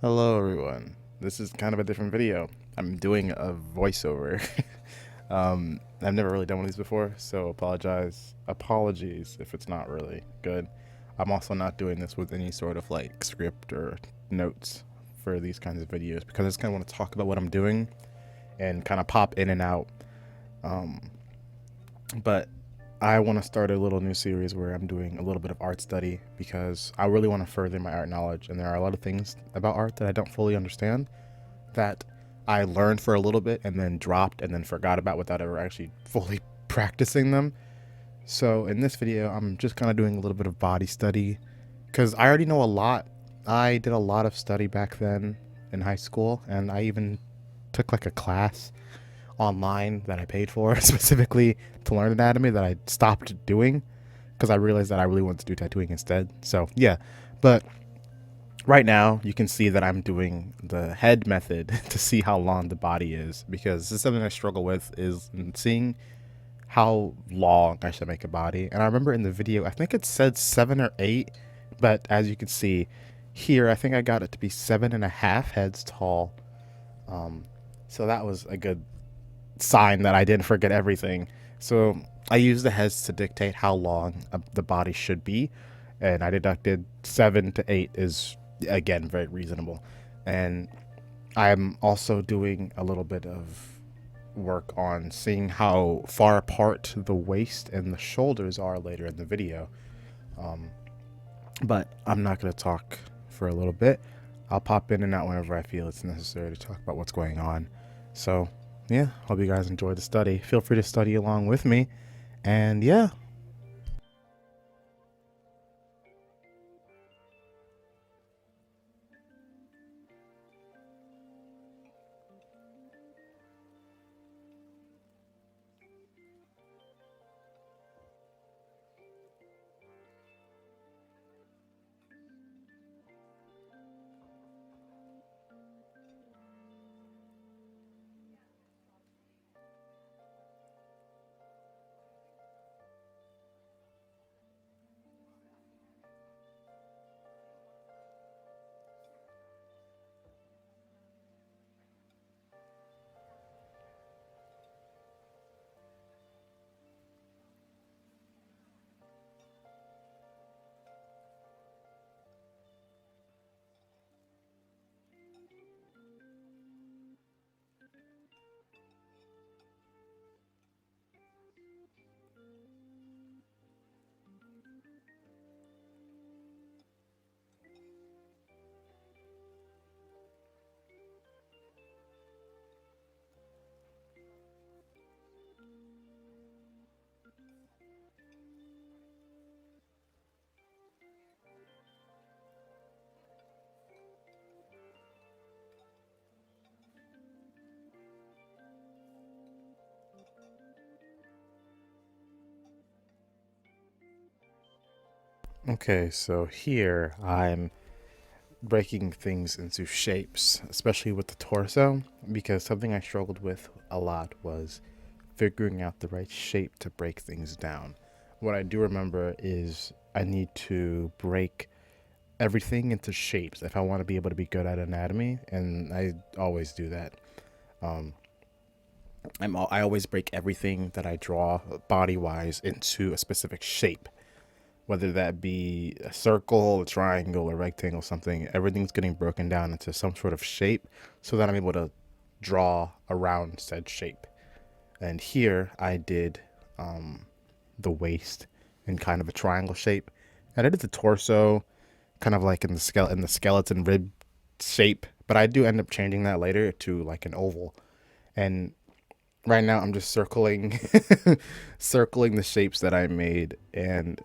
Hello everyone. This is kind of a different video. I'm doing a voiceover. I've never really done one of these before, so apologies if it's not really good. I'm also not doing this with any sort of like script or notes for these kinds of videos because I just kind of want to talk about what I'm doing and kind of pop in and out. Um, but I want to start a little new series where I'm doing a little bit of art study because I really want to further my art knowledge, and there are a lot of things about art that I don't fully understand that I learned for a little bit and then dropped and then forgot about without ever actually fully practicing them. So in this video, I'm just kind of doing a little bit of body study because I already know a lot. I did a lot of study back then in high school, and I even took like a class online that I paid for specifically to learn anatomy that I stopped doing because I realized that I really wanted to do tattooing instead. So yeah, but right now you can see that I'm doing the head method to see how long the body is, because this is something I struggle with, is seeing how long I should make a body. And I remember in the video, I think it said 7 or 8, but as you can see here, I think I got it to be 7.5 heads tall. So that was a good sign that I didn't forget everything. So I used the heads to dictate how long the body should be, and I deducted 7 to 8 is again very reasonable. And I'm also doing a little bit of work on seeing how far apart the waist and the shoulders are later in the video. But I'm not going to talk for a little bit. I'll pop in and out whenever I feel it's necessary to talk about what's going on. So, yeah, hope you guys enjoy the study. Feel free to study along with me. And yeah. Okay, so here I'm breaking things into shapes, especially with the torso, because something I struggled with a lot was figuring out the right shape to break things down. What I do remember is I need to break everything into shapes if I want to be able to be good at anatomy, and I always do that. Um, I always break everything that I draw body wise into a specific shape, whether that be a circle, a triangle, a rectangle, something. Everything's getting broken down into some sort of shape so that I'm able to draw around said shape. And here I did the waist in kind of a triangle shape, and I did the torso kind of like in the skeleton rib shape. But I do end up changing that later to like an oval. And right now I'm just circling circling the shapes that I made, and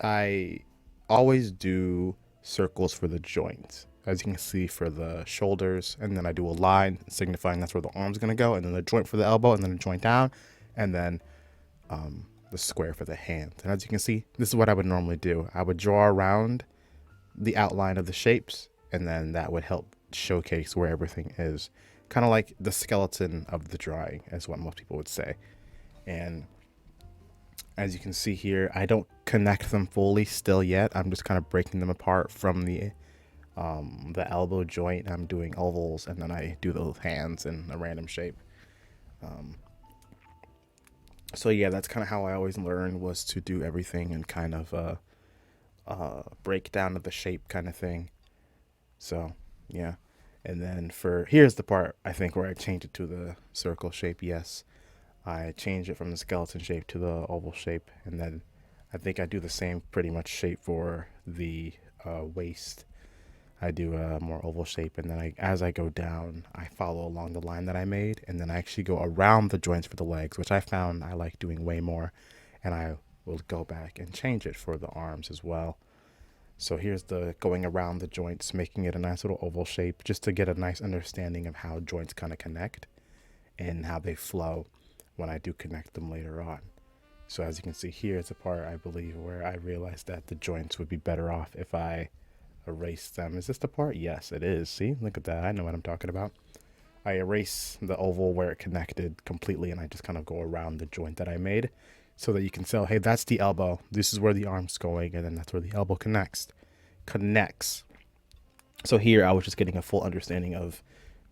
I always do circles for the joints, as you can see for the shoulders, and then I do a line signifying that's where the arm's gonna go, and then the joint for the elbow, and then a joint down, and then the square for the hand. And as you can see, this is what I would normally do. I would draw around the outline of the shapes, and then that would help showcase where everything is. Kind of like the skeleton of the drawing, is what most people would say. And as you can see here, I don't connect them fully still yet. I'm just kind of breaking them apart from the The elbow joint, I'm doing ovals, and then I do the hands in a random shape. So yeah, that's kind of how I always learned, was to do everything in kind of breakdown of the shape kind of thing. So yeah. And then for here's the part I think where I change it to the circle shape. Yes, I change it from the skeleton shape to the oval shape, and then I think I do the same pretty much shape for the waist. I do a more oval shape, and then as I go down, I follow along the line that I made, and then I actually go around the joints for the legs, which I found I like doing way more, and I will go back and change it for the arms as well. So here's the going around the joints, making it a nice little oval shape, just to get a nice understanding of how joints kind of connect and how they flow when I do connect them later on. So as you can see, here is the part I believe where I realized that the joints would be better off if I erase them. Is this the part? Yes, it is. See, look at that. I know what I'm talking about. I erase the oval where it connected completely, and I just kind of go around the joint that I made, so that you can tell, hey, that's the elbow. This is where the arm's going, and then that's where the elbow connects. So here I was just getting a full understanding of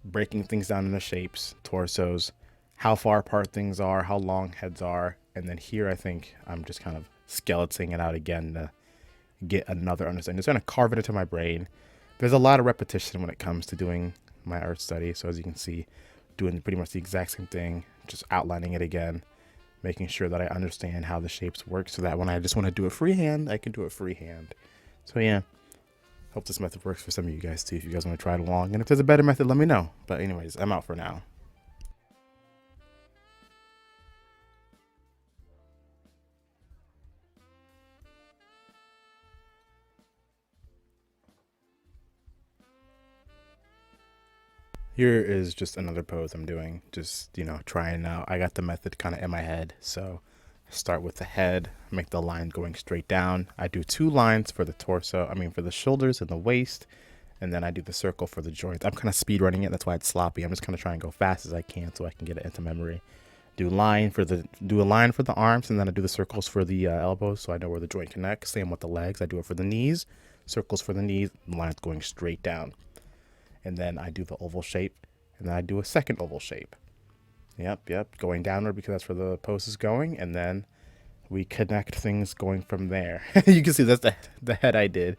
breaking things down into shapes, torsos, how far apart things are, how long heads are, and then here I think I'm just kind of skeleting it out again to get another understanding. Just trying to carve it into my brain. There's a lot of repetition when it comes to doing my art study. So as you can see, doing pretty much the exact same thing, just outlining it again, making sure that I understand how the shapes work, so that when I just want to do it freehand, I can do it freehand. So yeah, hope this method works for some of you guys too, if you guys want to try it along. And if there's a better method, let me know. But anyways, I'm out for now. Here is just another pose I'm doing, just, trying out. I got the method kind of in my head. So start with the head, make the line going straight down. I do 2 lines for the torso, for the shoulders and the waist, and then I do the circle for the joints. I'm kind of speed running it, that's why it's sloppy. I'm just kind of trying to go fast as I can so I can get it into memory. Do a line for the arms, and then I do the circles for the elbows, so I know where the joint connects. Same with the legs. I do it for the knees, circles for the knees, lines going straight down. And then I do the oval shape, and then I do a second oval shape. Yep, going downward because that's where the pose is going, and then we connect things going from there. You can see that's the head I did.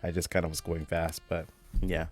I just kind of was going fast, but yeah.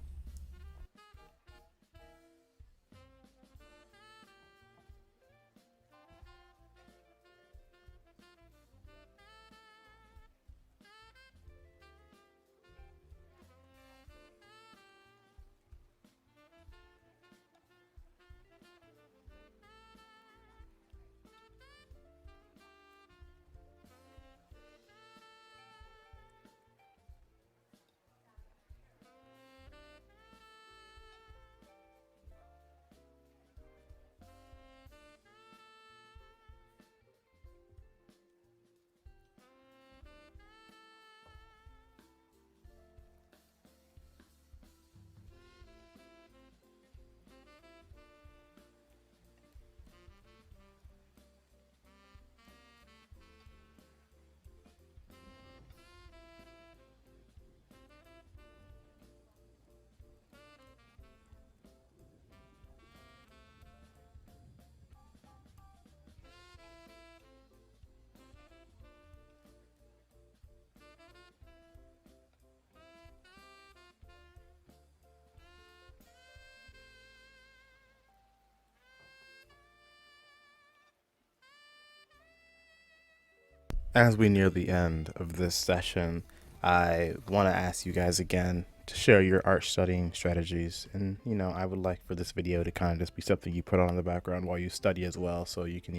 As we near the end of this session, I want to ask you guys again to share your art studying strategies. And, I would like for this video to kind of just be something you put on in the background while you study as well, so you can,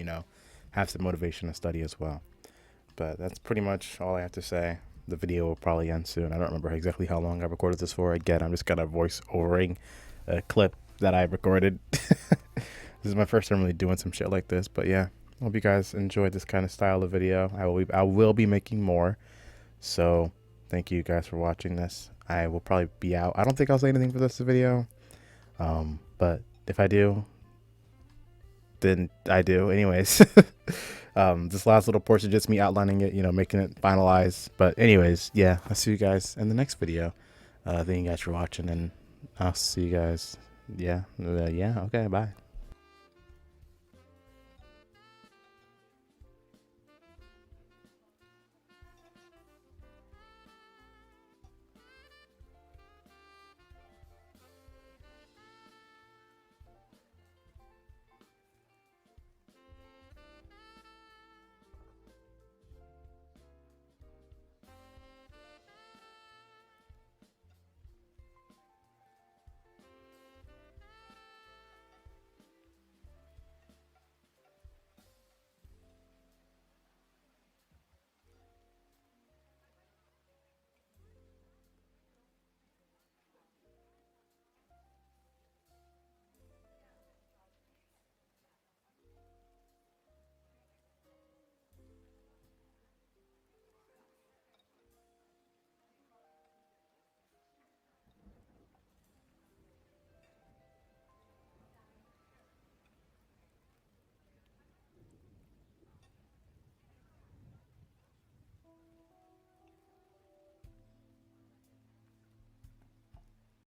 have some motivation to study as well. But that's pretty much all I have to say. The video will probably end soon. I don't remember exactly how long I recorded this for. Again, I'm just kind of voice overing a clip that I recorded. This is my first time really doing some shit like this, but yeah. Hope you guys enjoyed this kind of style of video. I will be making more. So thank you guys for watching this. I will probably be out. I don't think I'll say anything for this video. But if I do, then I do. Anyways, this last little portion just me outlining it, making it finalized. But anyways, yeah, I'll see you guys in the next video. Thank you guys for watching, and I'll see you guys. Yeah, yeah. Okay, bye.